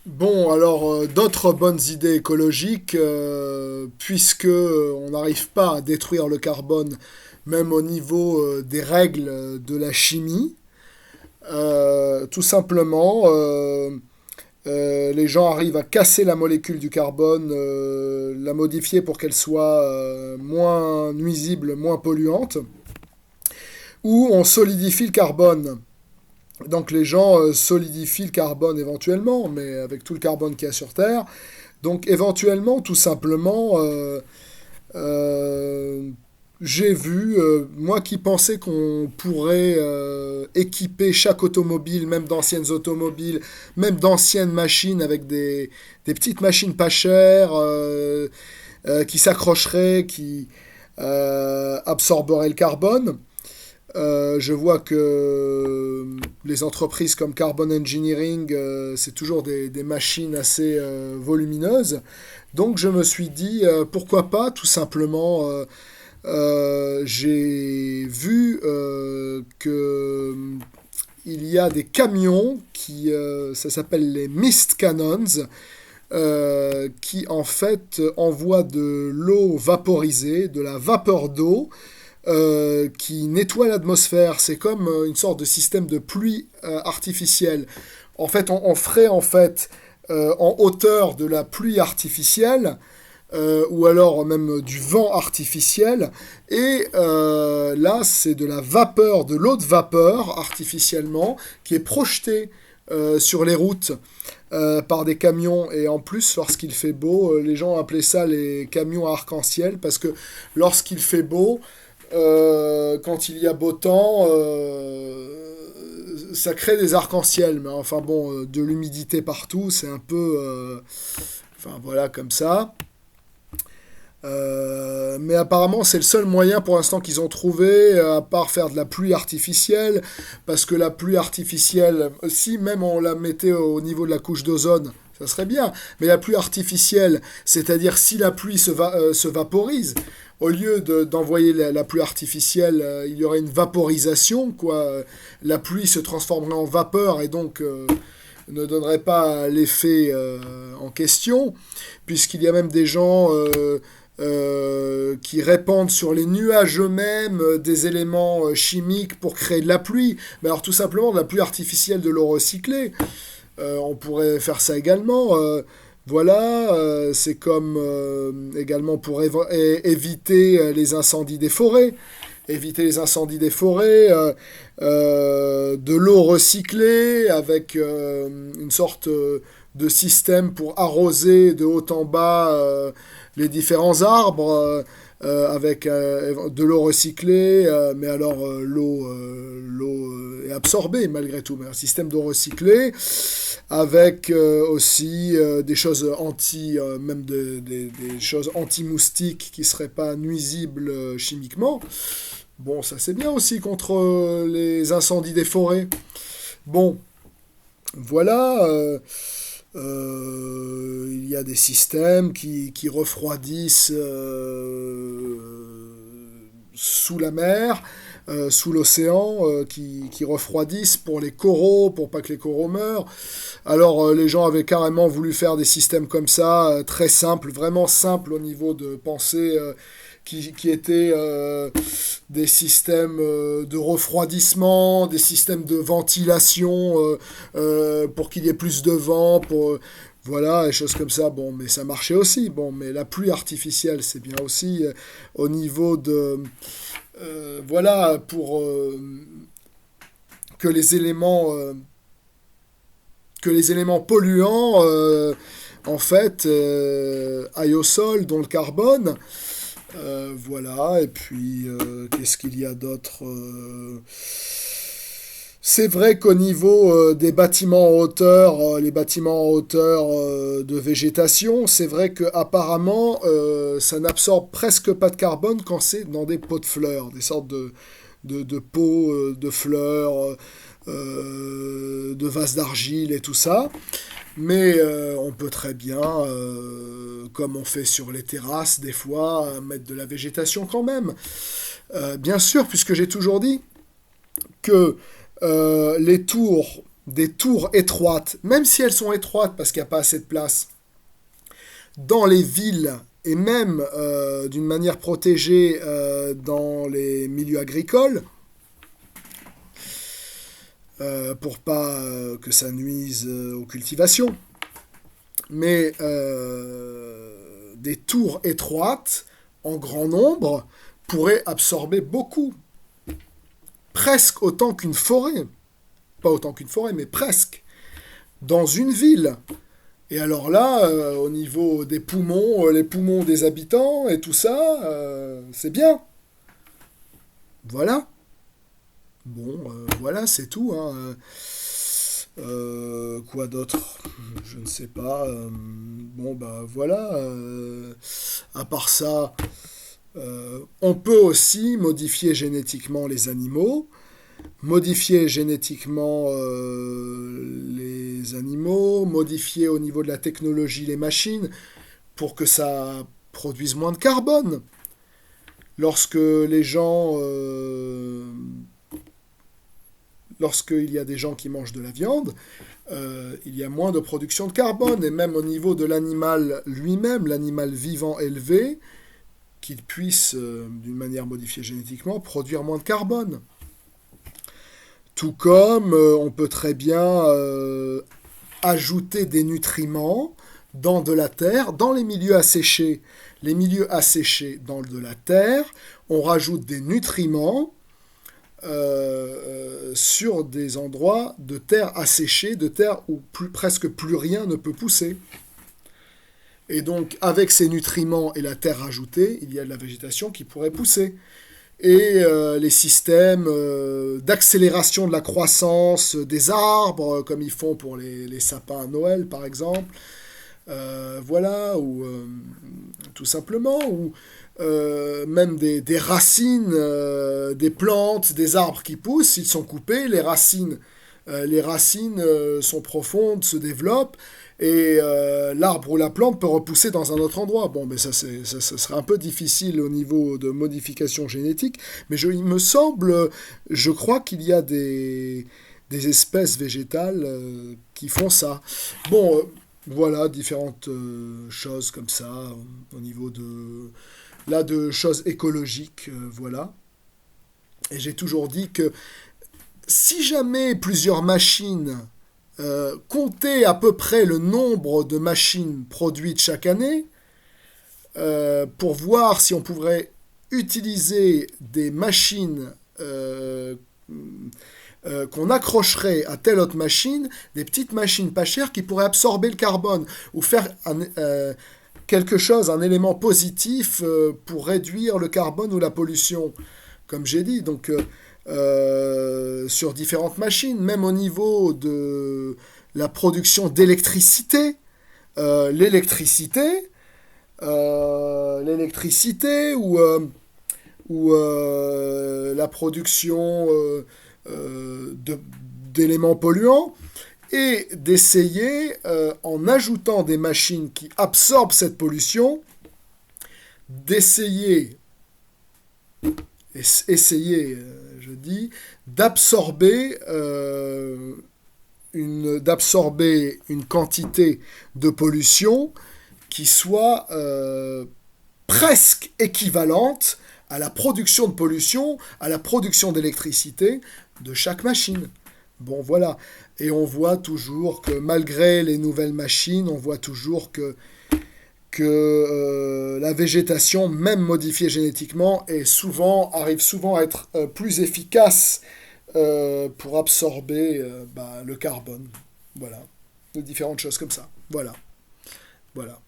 Bon, alors d'autres bonnes idées écologiques, puisque on n'arrive pas à détruire le carbone, même au niveau des règles de la chimie. Tout simplement, les gens arrivent à casser la molécule du carbone, la modifier pour qu'elle soit moins nuisible, moins polluante, ou on solidifie le carbone. Donc les gens solidifient le carbone éventuellement, mais avec tout le carbone qu'il y a sur Terre. Donc éventuellement, tout simplement, euh, j'ai vu, moi qui pensais qu'on pourrait équiper chaque automobile, même d'anciennes automobiles, même d'anciennes machines avec des petites machines pas chères, qui s'accrocheraient, qui absorberaient le carbone. Je vois que les entreprises comme Carbon Engineering, c'est toujours des machines assez volumineuses. Donc je me suis dit, pourquoi pas, tout simplement, j'ai vu que il y a des camions ça s'appelle les mist cannons, qui en fait envoient de l'eau vaporisée, de la vapeur d'eau, qui nettoie l'atmosphère. C'est comme une sorte de système de pluie artificielle. En fait, on ferait en fait en hauteur de la pluie artificielle, ou alors même du vent artificiel. Et là, c'est de la vapeur, de l'eau de vapeur artificiellement, qui est projetée sur les routes par des camions. Et en plus, lorsqu'il fait beau, les gens appelaient ça les camions arc-en-ciel, parce que lorsqu'il fait beau, quand il y a beau temps, ça crée des arcs-en-ciel. Mais enfin bon, de l'humidité partout, c'est un peu... enfin voilà, comme ça. Mais apparemment, c'est le seul moyen pour l'instant qu'ils ont trouvé, à part faire de la pluie artificielle, parce que la pluie artificielle, si même on la mettait au niveau de la couche d'ozone, ça serait bien. Mais la pluie artificielle, c'est-à-dire si la pluie se vaporise, au lieu d'envoyer la pluie artificielle, il y aurait une vaporisation, quoi. La pluie se transformerait en vapeur et donc ne donnerait pas l'effet en question, puisqu'il y a même des gens qui répandent sur les nuages eux-mêmes des éléments chimiques pour créer de la pluie. Mais alors tout simplement de la pluie artificielle, de l'eau recyclée. On pourrait faire ça également. Voilà, c'est comme également pour éviter les incendies des forêts. Éviter les incendies des forêts, de l'eau recyclée avec une sorte de système pour arroser de haut en bas les différents arbres, avec de l'eau recyclée, mais alors l'eau est absorbée malgré tout, mais un système d'eau recyclée avec aussi des choses même des choses anti-moustiques qui seraient pas nuisibles chimiquement. Bon, ça c'est bien aussi contre les incendies des forêts. Bon, voilà. Il y a des systèmes qui refroidissent sous la mer, sous l'océan, qui refroidissent pour les coraux, pour pas que les coraux meurent. Alors les gens avaient carrément voulu faire des systèmes comme ça, très simples, vraiment simples au niveau de pensée, qui étaient des systèmes de refroidissement, des systèmes de ventilation pour qu'il y ait plus de vent, voilà, des choses comme ça. Bon, mais ça marchait aussi. Bon, mais la pluie artificielle, c'est bien aussi au niveau de... voilà, pour que les éléments... que les éléments polluants, en fait, aillent au sol, dont le carbone. Voilà, et puis qu'est-ce qu'il y a d'autre C'est vrai qu'au niveau des bâtiments en hauteur, les bâtiments en hauteur de végétation, c'est vrai qu'apparemment, ça n'absorbe presque pas de carbone quand c'est dans des pots de fleurs, des sortes de pots de fleurs, de vases d'argile et tout ça. Mais on peut très bien, comme on fait sur les terrasses des fois, mettre de la végétation quand même. Bien sûr, puisque j'ai toujours dit que les tours des tours étroites, même si elles sont étroites parce qu'il n'y a pas assez de place, dans les villes et même d'une manière protégée dans les milieux agricoles, pour pas que ça nuise aux cultivations. Mais des tours étroites, en grand nombre, pourraient absorber beaucoup, presque autant qu'une forêt. Pas autant qu'une forêt, mais presque, dans une ville. Et alors là, au niveau des poumons, les poumons des habitants et tout ça, c'est bien. Voilà. Bon, voilà, c'est tout. Hein. Quoi d'autre? Je ne sais pas. Bon, bah voilà. À part ça, on peut aussi modifier génétiquement les animaux. Modifier génétiquement les animaux, modifier au niveau de la technologie les machines pour que ça produise moins de carbone. Lorsque les gens, lorsqu'il y a des gens qui mangent de la viande, il y a moins de production de carbone. Et même au niveau de l'animal lui-même, l'animal vivant élevé, qu'il puisse, d'une manière modifiée génétiquement, produire moins de carbone. Tout comme on peut très bien ajouter des nutriments dans de la terre, dans les milieux asséchés. Les milieux asséchés dans de la terre, on rajoute des nutriments sur des endroits de terre asséchée, de terre où presque plus rien ne peut pousser. Et donc, avec ces nutriments et la terre ajoutée, il y a de la végétation qui pourrait pousser. Et les systèmes d'accélération de la croissance des arbres, comme ils font pour les sapins à Noël, par exemple. Voilà, ou tout simplement, ou même des racines, des plantes, des arbres qui poussent, s'ils sont coupés, les racines sont profondes, se développent, et l'arbre ou la plante peut repousser dans un autre endroit. Bon, mais ça serait un peu difficile au niveau de modification génétique, mais il me semble, je crois qu'il y a des espèces végétales qui font ça. Bon, voilà, différentes choses comme ça, au niveau de choses écologiques, voilà. Et j'ai toujours dit que si jamais plusieurs machines comptaient à peu près le nombre de machines produites chaque année, pour voir si on pourrait utiliser des machines qu'on accrocherait à telle autre machine, des petites machines pas chères qui pourraient absorber le carbone ou faire quelque chose, un élément positif pour réduire le carbone ou la pollution, comme j'ai dit. Donc, sur différentes machines, même au niveau de la production d'électricité, l'électricité ou la production d'éléments polluants, et d'essayer, en ajoutant des machines qui absorbent cette pollution, d'essayer, je dis, d'absorber une quantité de pollution qui soit presque équivalente à la production de pollution, à la production d'électricité de chaque machine. Bon, voilà. Et on voit toujours que malgré les nouvelles machines, on voit toujours que la végétation, même modifiée génétiquement, arrive souvent à être plus efficace pour absorber le carbone. Voilà. De différentes choses comme ça. Voilà. Voilà.